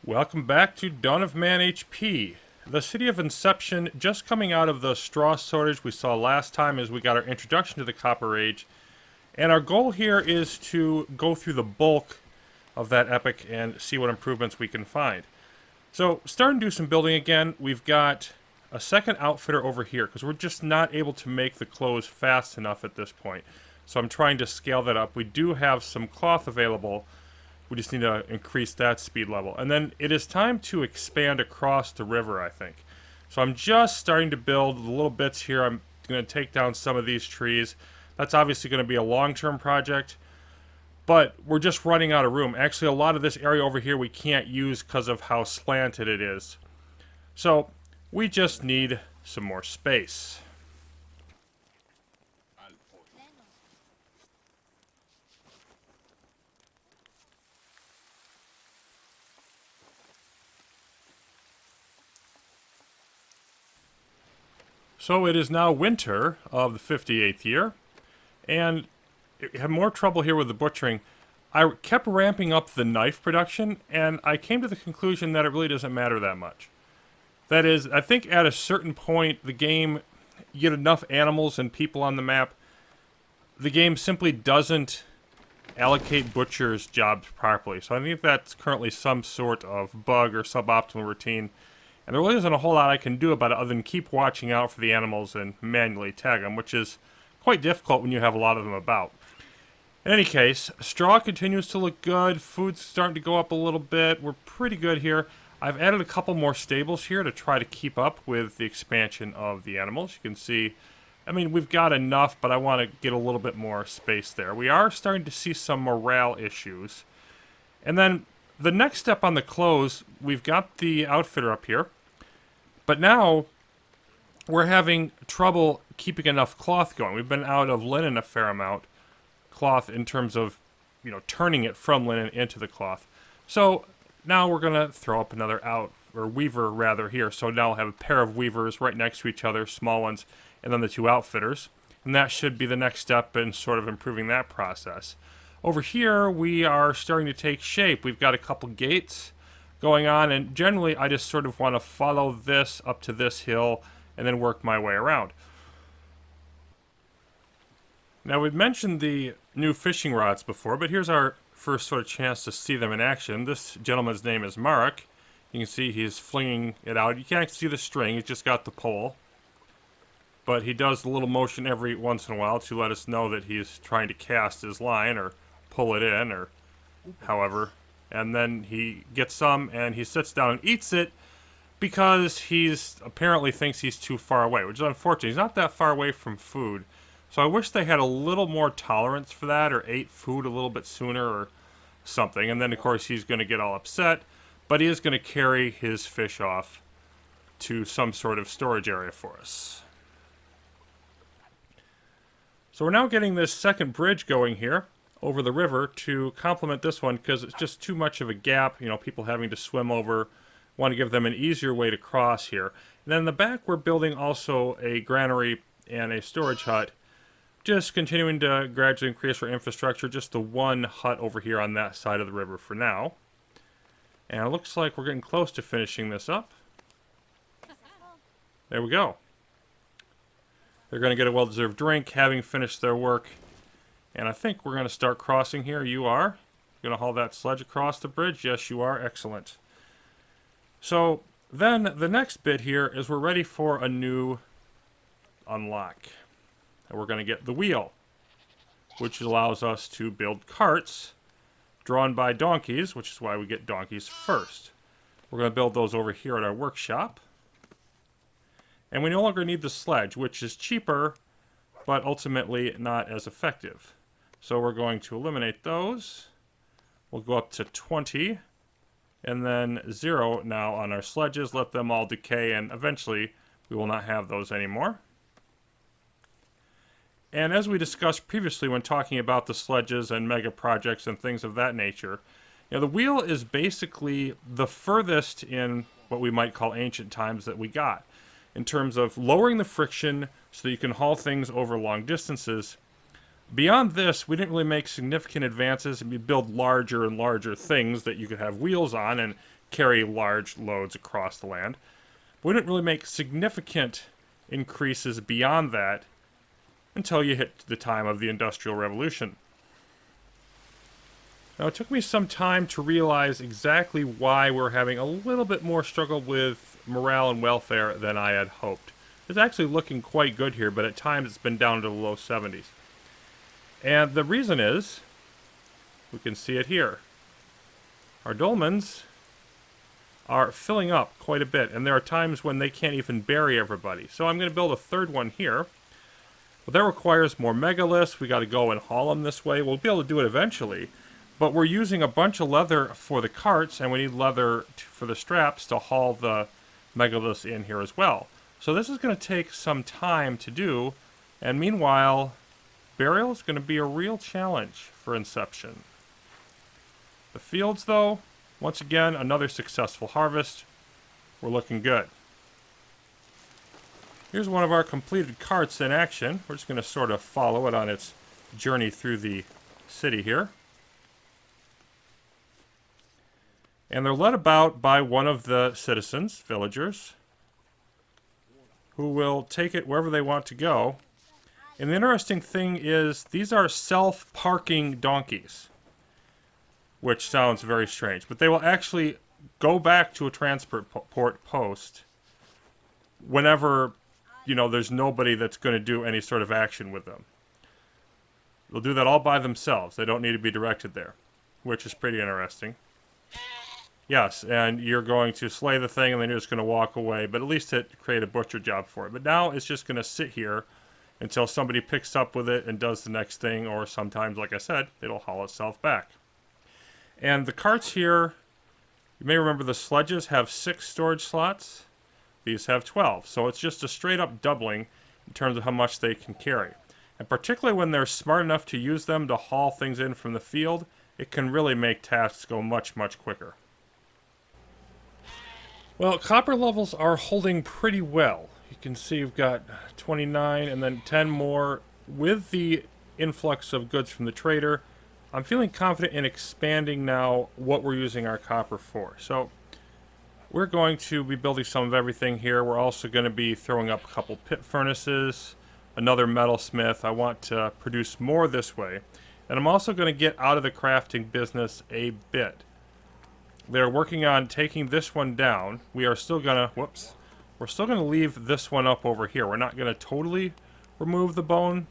Welcome back to Dawn of Man HP. The city of Inception just coming out of the straw shortage we saw last time as we got our introduction to the Copper Age. And our goal here is to go through the bulk of that epic and see what improvements we can find. So, starting to do some building again. We've got a second outfitter over here because we're just not able to make the clothes fast enough at this point. So I'm trying to scale that up. We do have some cloth available. We just need to increase that speed level. And then it is time to expand across the river, I think. So I'm just starting to build the little bits here. I'm going to take down some of these trees. That's obviously going to be a long-term project. But we're just running out of room. Actually, a lot of this area over here we can't use because of how slanted it is. So we just need some more space. So it is now winter of the 58th year, and I had more trouble here with the butchering. I kept ramping up the knife production, and I came to the conclusion that it really doesn't matter that much. That is, I think at a certain point, the game, you get enough animals and people on the map, the game simply doesn't allocate butchers' jobs properly. So I think that's currently some sort of bug or suboptimal routine. And there really isn't a whole lot I can do about it other than keep watching out for the animals and manually tag them, which is quite difficult when you have a lot of them about. In any case, straw continues to look good. Food's starting to go up a little bit. We're pretty good here. I've added a couple more stables here to try to keep up with the expansion of the animals. You can see, I mean, we've got enough, but I want to get a little bit more space there. We are starting to see some morale issues. And then the next step on the clothes, we've got the outfitter up here. But now, we're having trouble keeping enough cloth going. We've been out of linen a fair amount. Cloth in terms of, turning it from linen into the cloth. So, now we're going to throw up another weaver rather here. So now we'll have a pair of weavers right next to each other, small ones, and then the two outfitters. And that should be the next step in sort of improving that process. Over here, we are starting to take shape. We've got a couple gates going on, and generally I just sort of want to follow this up to this hill and then work my way around. Now, we've mentioned the new fishing rods before, but here's our first sort of chance to see them in action. This gentleman's name is Mark. You can see he's flinging it out. You can't see the string, he's just got the pole. But he does a little motion every once in a while to let us know that he's trying to cast his line or pull it in or however. And then he gets some and he sits down and eats it because he's apparently thinks he's too far away, which is unfortunate. He's not that far away from food. So I wish they had a little more tolerance for that or ate food a little bit sooner or something. And then, of course, he's going to get all upset. But he is going to carry his fish off to some sort of storage area for us. So we're now getting this second bridge going here over the river to complement this one because it's just too much of a gap, people having to swim over. Want to give them an easier way to cross here. And then in the back we're building also a granary and a storage hut, just continuing to gradually increase our infrastructure, just the one hut over here on that side of the river for now. And it looks like we're getting close to finishing this up. There we go. They're going to get a well-deserved drink, having finished their work. And I think we're going to start crossing here. You are. Going to haul that sledge across the bridge? Yes, you are. Excellent. So then the next bit here is we're ready for a new unlock. And we're going to get the wheel, which allows us to build carts drawn by donkeys, which is why we get donkeys first. We're going to build those over here at our workshop. And we no longer need the sledge, which is cheaper, but ultimately not as effective. So we're going to eliminate those. We'll go up to 20, and then 0 now on our sledges. Let them all decay, and eventually we will not have those anymore. And as we discussed previously when talking about the sledges and mega projects and things of that nature, the wheel is basically the furthest in what we might call ancient times that we got, in terms of lowering the friction so that you can haul things over long distances. Beyond this, we didn't really make significant advances, and we build larger and larger things that you could have wheels on and carry large loads across the land. We didn't really make significant increases beyond that until you hit the time of the Industrial Revolution. Now, it took me some time to realize exactly why we're having a little bit more struggle with morale and welfare than I had hoped. It's actually looking quite good here, but at times it's been down to the low 70s. And the reason is, we can see it here. Our dolmens are filling up quite a bit, and there are times when they can't even bury everybody. So I'm going to build a third one here. But that requires more megaliths. We got to go and haul them this way. We'll be able to do it eventually. But we're using a bunch of leather for the carts, and we need leather for the straps to haul the megaliths in here as well. So this is going to take some time to do, and meanwhile, burial is going to be a real challenge for Inception. The fields, though, once again, another successful harvest. We're looking good. Here's one of our completed carts in action. We're just going to sort of follow it on its journey through the city here. And they're led about by one of the citizens, villagers, who will take it wherever they want to go. And the interesting thing is, these are self-parking donkeys, which sounds very strange. But they will actually go back to a transport post whenever, you know, there's nobody that's going to do any sort of action with them. They'll do that all by themselves. They don't need to be directed there, which is pretty interesting. Yes, and you're going to slay the thing and then you're just going to walk away, but at least it create a butcher job for it. But now it's just going to sit here until somebody picks up with it and does the next thing, or sometimes, like I said, it'll haul itself back. And the carts here, you may remember the sledges have 6 storage slots. These have 12, so it's just a straight up doubling in terms of how much they can carry. And particularly when they're smart enough to use them to haul things in from the field, it can really make tasks go much, much quicker. Well, copper levels are holding pretty well. You can see we've got 29 and then 10 more. With the influx of goods from the trader, I'm feeling confident in expanding now what we're using our copper for. So we're going to be building some of everything here. We're also going to be throwing up a couple pit furnaces, another metalsmith. I want to produce more this way. And I'm also going to get out of the crafting business a bit. They're working on taking this one down. We are still gonna, we're still gonna leave this one up over here. We're not gonna totally remove the bone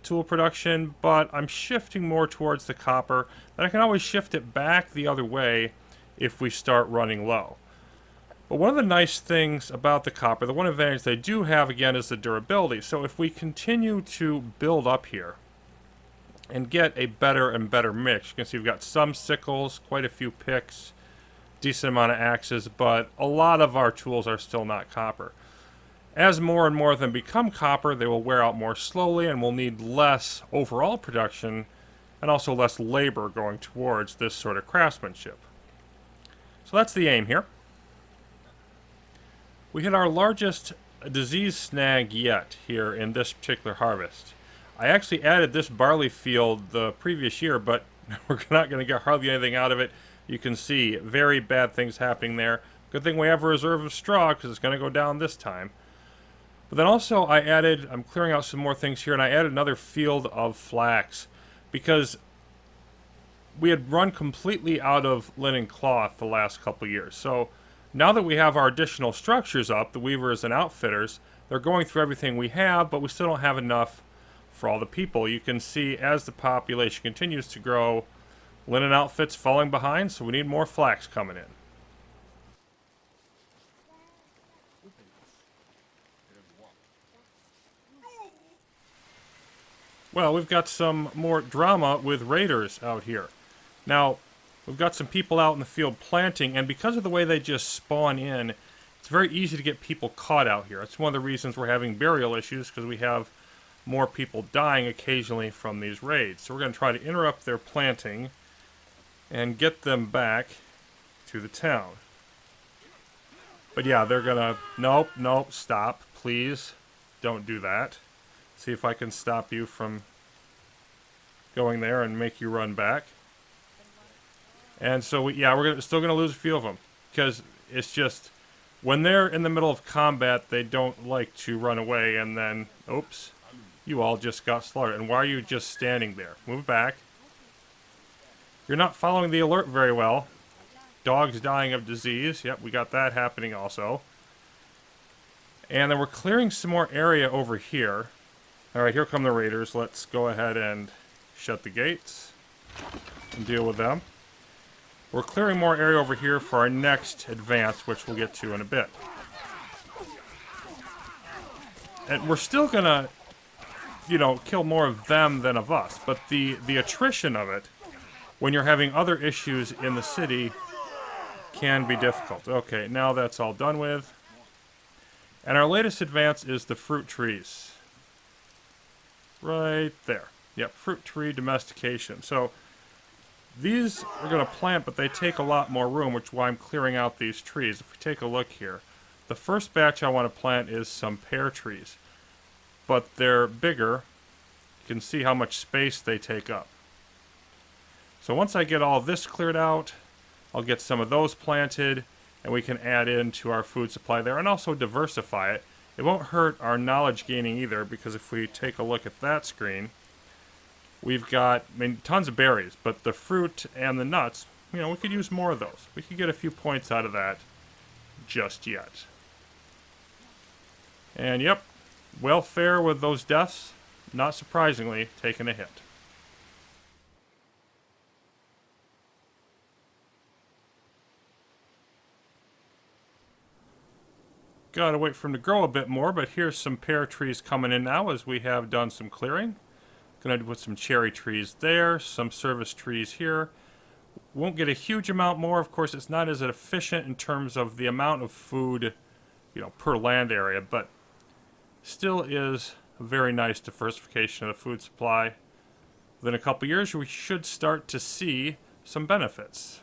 tool production, but I'm shifting more towards the copper. And I can always shift it back the other way if we start running low. But one of the nice things about the copper, the one advantage they do have again is the durability. So if we continue to build up here and get a better and better mix. You can see we've got some sickles, quite a few picks, decent amount of axes, but a lot of our tools are still not copper. As more and more of them become copper, they will wear out more slowly and we'll need less overall production and also less labor going towards this sort of craftsmanship. So that's the aim here. We hit our largest disease snag yet here in this particular harvest. I actually added this barley field the previous year, but we're not going to get hardly anything out of it. You can see very bad things happening there. Good thing we have a reserve of straw because it's going to go down this time. But then also I'm clearing out some more things here, and I added another field of flax because we had run completely out of linen cloth the last couple years. So now that we have our additional structures up, the weavers and outfitters, they're going through everything we have, but we still don't have enough for all the people. You can see as the population continues to grow, linen outfits falling behind, so we need more flax coming in. Well, we've got some more drama with raiders out here. Now, we've got some people out in the field planting, and because of the way they just spawn in, it's very easy to get people caught out here. It's one of the reasons we're having burial issues, because we have more people dying occasionally from these raids. So we're going to try to interrupt their planting and get them back to the town. But yeah, they're going to... Nope, stop. Please, don't do that. See if I can stop you from going there and make you run back. And so, we're still gonna lose a few of them because it's just when they're in the middle of combat, they don't like to run away. And then, oops, you all just got slaughtered. And why are you just standing there? Move back. You're not following the alert very well. Dogs dying of disease. Yep, we got that happening also. And then we're clearing some more area over here. All right, here come the raiders. Let's go ahead and shut the gates and deal with them. We're clearing more area over here for our next advance, which we'll get to in a bit. And we're still gonna, kill more of them than of us. But the attrition of it, when you're having other issues in the city, can be difficult. Okay, now that's all done with. And our latest advance is the fruit trees. Right there. Yep, fruit tree domestication. So these we're going to plant, but they take a lot more room, which is why I'm clearing out these trees. If we take a look here, the first batch I want to plant is some pear trees. But they're bigger. You can see how much space they take up. So once I get all this cleared out, I'll get some of those planted, and we can add into our food supply there and also diversify it. It won't hurt our knowledge gaining either, because if we take a look at that screen, we've got tons of berries, but the fruit and the nuts, we could use more of those. We could get a few points out of that just yet. And yep, welfare with those deaths, not surprisingly, taking a hit. Gotta wait for them to grow a bit more, but here's some pear trees coming in now as we have done some clearing. Gonna put some cherry trees there, some service trees here. Won't get a huge amount more. Of course, it's not as efficient in terms of the amount of food, per land area, but still is a very nice diversification of the food supply. Within a couple years, we should start to see some benefits.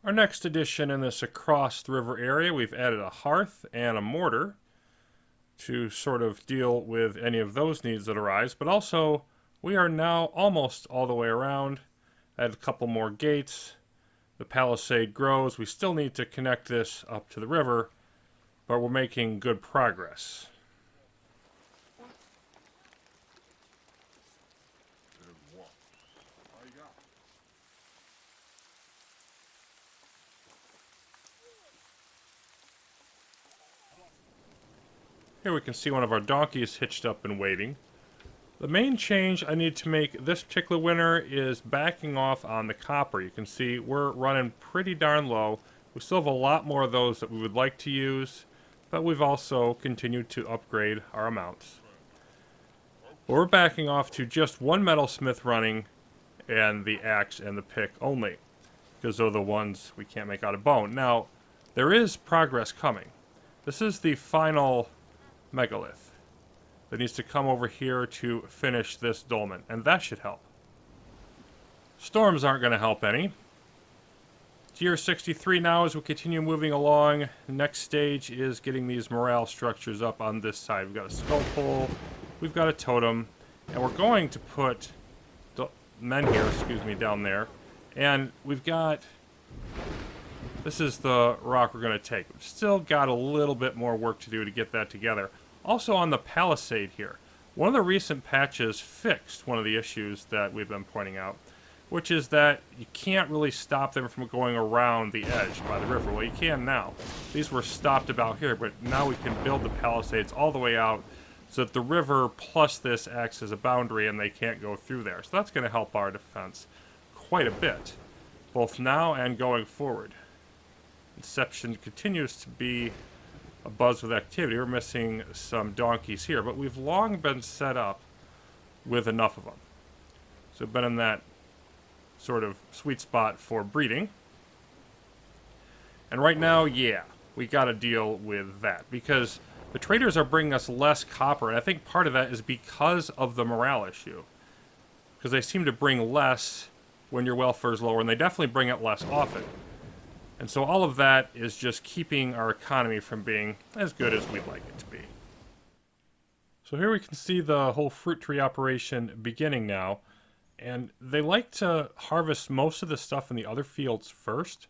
Our next addition in this across the river area, we've added a hearth and a mortar to sort of deal with any of those needs that arise. But also, we are now almost all the way around. Add a couple more gates. The palisade grows. We still need to connect this up to the river, but we're making good progress. Here we can see one of our donkeys hitched up and waiting. The main change I need to make this particular winter is backing off on the copper. You can see we're running pretty darn low. We still have a lot more of those that we would like to use, but we've also continued to upgrade our amounts. We're backing off to just one metalsmith running and the axe and the pick only, because they're the ones we can't make out of bone. Now, there is progress coming. This is the final megalith that needs to come over here to finish this dolmen, and that should help. Storms aren't going to help any. Tier 63 now as we continue moving along. The next stage is getting these morale structures up on this side. We've got a skull pole, we've got a totem, and we're going to put men here, down there. And we've got, this is the rock we're going to take. We've still got a little bit more work to do to get that together. Also on the palisade here, one of the recent patches fixed one of the issues that we've been pointing out, which is that you can't really stop them from going around the edge by the river. Well, you can now. These were stopped about here, but now we can build the palisades all the way out so that the river plus this acts as a boundary and they can't go through there. So that's going to help our defense quite a bit, both now and going forward. Inception continues to be a buzz with activity. We're missing some donkeys here, but we've long been set up with enough of them. So we've been in that sort of sweet spot for breeding. And right now, we got to deal with that because the traders are bringing us less copper, and I think part of that is because of the morale issue. Because they seem to bring less when your welfare is lower, and they definitely bring it less often. And so all of that is just keeping our economy from being as good as we'd like it to be. So here we can see the whole fruit tree operation beginning now. And they like to harvest most of the stuff in the other fields first,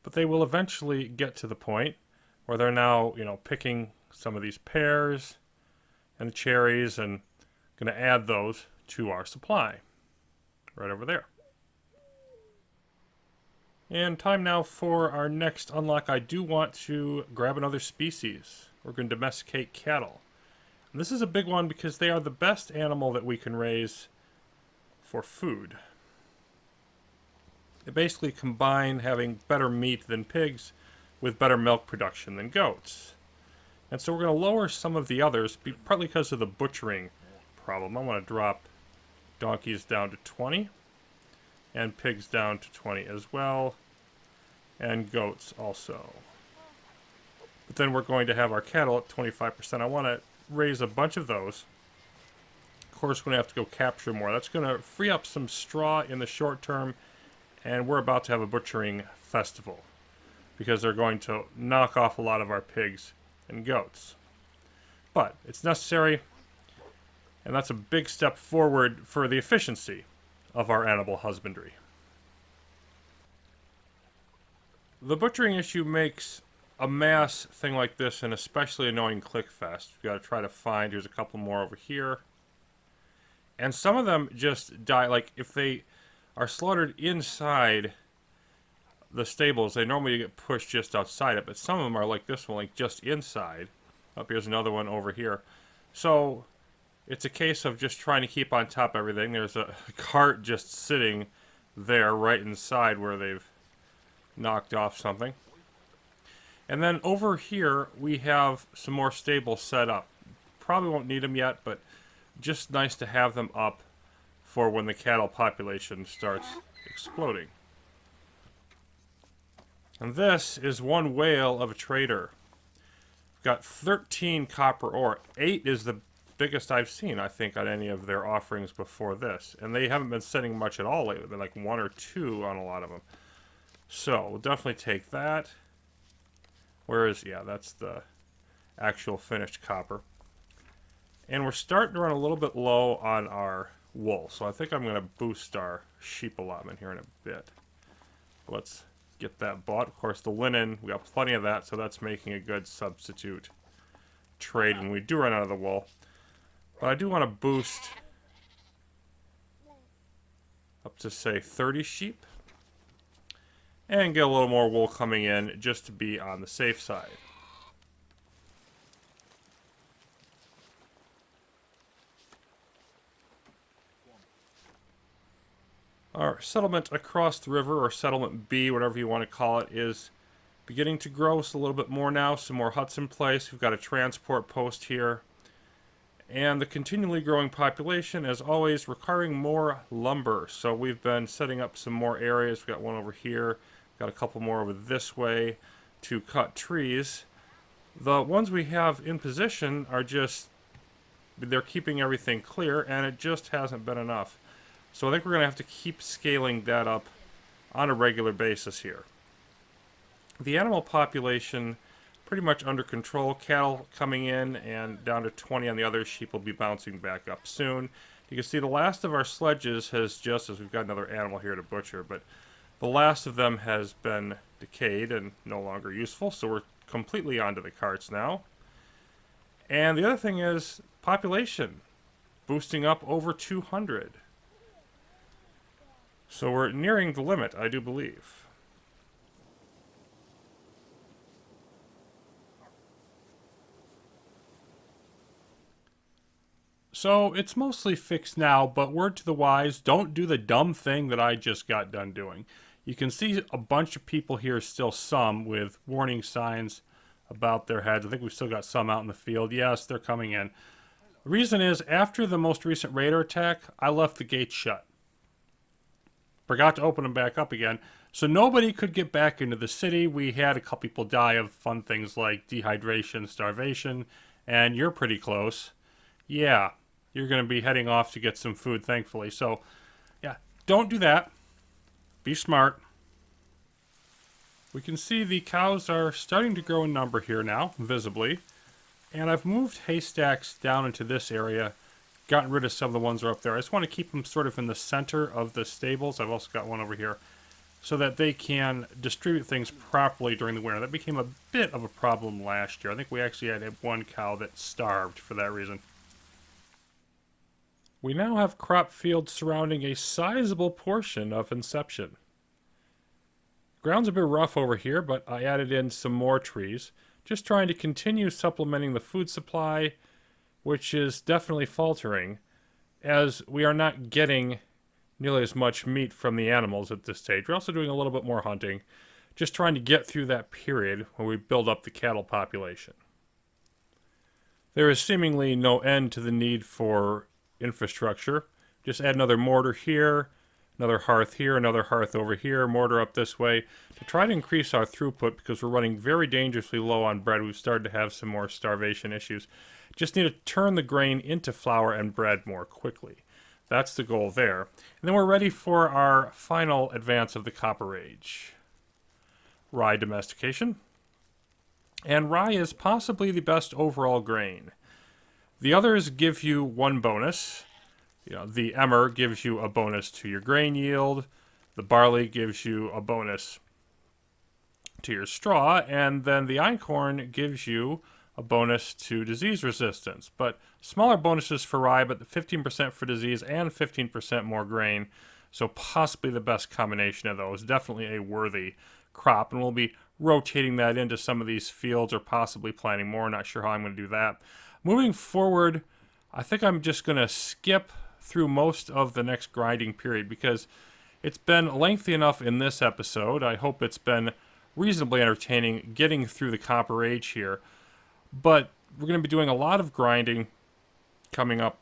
but they will eventually get to the point where they're now, picking some of these pears and the cherries and going to add those to our supply right over there. And time now for our next unlock. I do want to grab another species. We're going to domesticate cattle. And this is a big one because they are the best animal that we can raise for food. They basically combine having better meat than pigs with better milk production than goats. And so we're going to lower some of the others, partly because of the butchering problem. I want to drop donkeys down to 20 and pigs down to 20 as well, and goats also. But then we're going to have our cattle at 25%. I want to raise a bunch of those. Of course, we're going to have to go capture more. That's going to free up some straw in the short term, and we're about to have a butchering festival because they're going to knock off a lot of our pigs and goats. But it's necessary, and that's a big step forward for the efficiency of our animal husbandry. The butchering issue makes a mass thing like this an especially annoying clickfest. We've got to try to find, here's a couple more over here. And some of them just die, like if they are slaughtered inside the stables, they normally get pushed just outside it, but some of them are like this one, like just inside. Oh, here's another one over here. So it's a case of just trying to keep on top of everything. There's a cart just sitting there right inside where they've knocked off something. And then over here we have some more stables set up. Probably won't need them yet, but just nice to have them up for when the cattle population starts exploding. And this is one whale of a trader. We've got 13 copper ore. 8 is the biggest I've seen, I think, on any of their offerings before this. And they haven't been sending much at all lately. They've been like 1 or 2 on a lot of them. So, we'll definitely take that. Whereas, yeah, that's the actual finished copper. And we're starting to run a little bit low on our wool. So I think I'm going to boost our sheep allotment here in a bit. Let's get that bought. Of course, the linen, we got plenty of that, so that's making a good substitute trade when we do run out of the wool. But I do want to boost up to, say, 30 sheep. And get a little more wool coming in just to be on the safe side. Our settlement across the river, or settlement B, whatever you want to call it, is beginning to grow a little bit more now. Some more huts in place. We've got a transport post here. And the continually growing population, as always, requiring more lumber. So we've been setting up some more areas. We've got one over here. Got a couple more over this way to cut trees. The ones we have in position are just, they're keeping everything clear, and it just hasn't been enough. So I think we're going to have to keep scaling that up on a regular basis here. The animal population pretty much under control. Cattle coming in and down to 20 on the others. Sheep will be bouncing back up soon. You can see the last of our sledges has just, as we've got another animal here to butcher, but the last of them has been decayed and no longer useful, so we're completely onto the carts now. And the other thing is population boosting up over 200. So we're nearing the limit, I do believe. So it's mostly fixed now, but word to the wise, don't do the dumb thing that I just got done doing. You can see a bunch of people here, still some, with warning signs about their heads. I think we've still got some out in the field. Yes, they're coming in. The reason is, after the most recent raider attack, I left the gates shut. Forgot to open them back up again. So nobody could get back into the city. We had a couple people die of fun things like dehydration, starvation, and you're pretty close. Yeah, you're going to be heading off to get some food, thankfully. So, yeah, don't do that. Be smart. We can see the cows are starting to grow in number here now, visibly. And I've moved haystacks down into this area gotten rid of some of the ones that are up there. I just want to keep them sort of in the center of the stables. I've also got one over here, so that they can distribute things properly during the winter. That became a bit of a problem last year. I think we actually had one cow that starved for that reason. We now have crop fields surrounding a sizable portion of Inception. Ground's a bit rough over here, but I added in some more trees, just trying to continue supplementing the food supply, which is definitely faltering, as we are not getting nearly as much meat from the animals at this stage. We're also doing a little bit more hunting, just trying to get through that period where we build up the cattle population. There is seemingly no end to the need for infrastructure. Just add another mortar here, another hearth here, another hearth over here, mortar up this way, to try to increase our throughput because we're running very dangerously low on bread. We've started to have some more starvation issues. Just need to turn the grain into flour and bread more quickly. That's the goal there. And then we're ready for our final advance of the Copper Age. Rye domestication. And rye is possibly the best overall grain. The others give you one bonus. The emmer gives you a bonus to your grain yield. The barley gives you a bonus to your straw. And then the einkorn gives you a bonus to disease resistance, but smaller bonuses for rye, but 15% for disease and 15% more grain, so possibly the best combination of those. Definitely a worthy crop, and we'll be rotating that into some of these fields or possibly planting more. Not sure how I'm going to do that. Moving forward, I think I'm just going to skip through most of the next grinding period because it's been lengthy enough in this episode. I hope it's been reasonably entertaining getting through the Copper Age here. But we're going to be doing a lot of grinding coming up,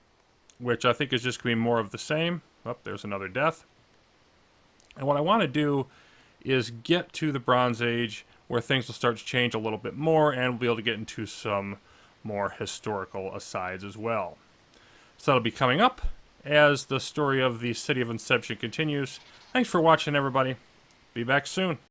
which I think is just going to be more of the same. Oh, there's another death. And what I want to do is get to the Bronze Age where things will start to change a little bit more and we'll be able to get into some more historical asides as well. So that'll be coming up as the story of the City of Inception continues. Thanks for watching, everybody. Be back soon.